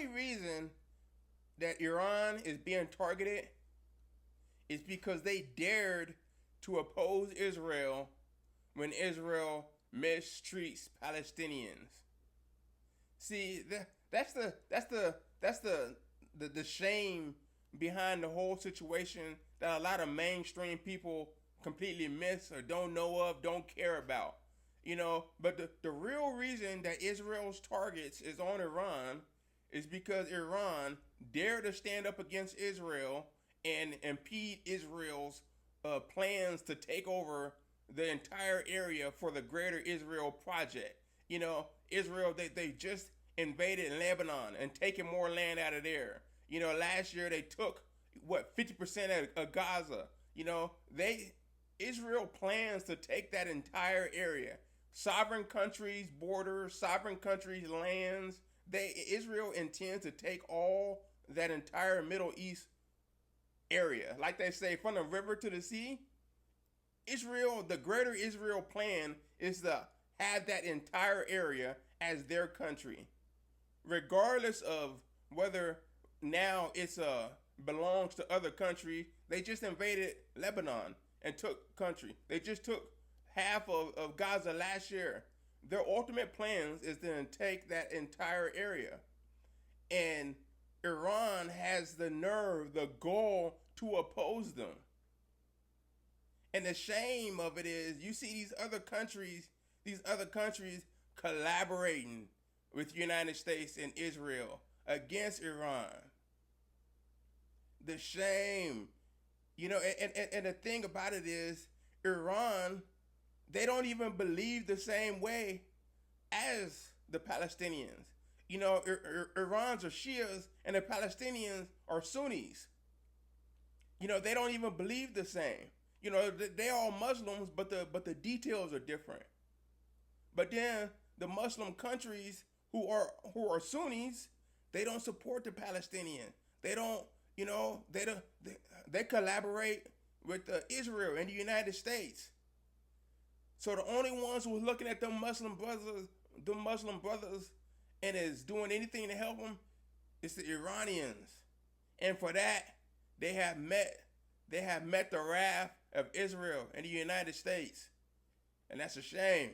only reason that Iran is being targeted is because they dared to oppose Israel when Israel mistreats Palestinians. See, that's the shame behind the whole situation that a lot of mainstream people completely miss or don't know of, don't care about. But the real reason that Israel's targets is on Iran is because Iran dared to stand up against Israel and impede Israel's plans to take over the entire area for the Greater Israel Project. Israel, they just invaded Lebanon and taken more land out of there. Last year they took what 50% of Gaza. They Israel plans to take that entire area, sovereign countries' borders, sovereign countries' lands. Israel intends to take all that entire Middle East area, like they say, from the river to the sea. Israel, the Greater Israel plan is to have that entire area as their country, regardless of whether now it's belongs to other countries. They just invaded Lebanon and took country. They just took half of Gaza last year. Their ultimate plans is to take that entire area. And Iran has the nerve, the gall to oppose them. And the shame of it is you see these other countries collaborating with the United States and Israel against Iran. The shame. And the thing about it is Iran, they don't even believe the same way as the Palestinians. Iran's are Shias and the Palestinians are Sunnis. They don't even believe the same. They all Muslims, but the details are different. But then the Muslim countries who are Sunnis, they don't support the Palestinians. They don't, they collaborate with Israel and the United States. So the only ones who are looking at the Muslim brothers, and is doing anything to help them, is the Iranians. And for that, they have met the wrath of Israel and the United States. And that's a shame.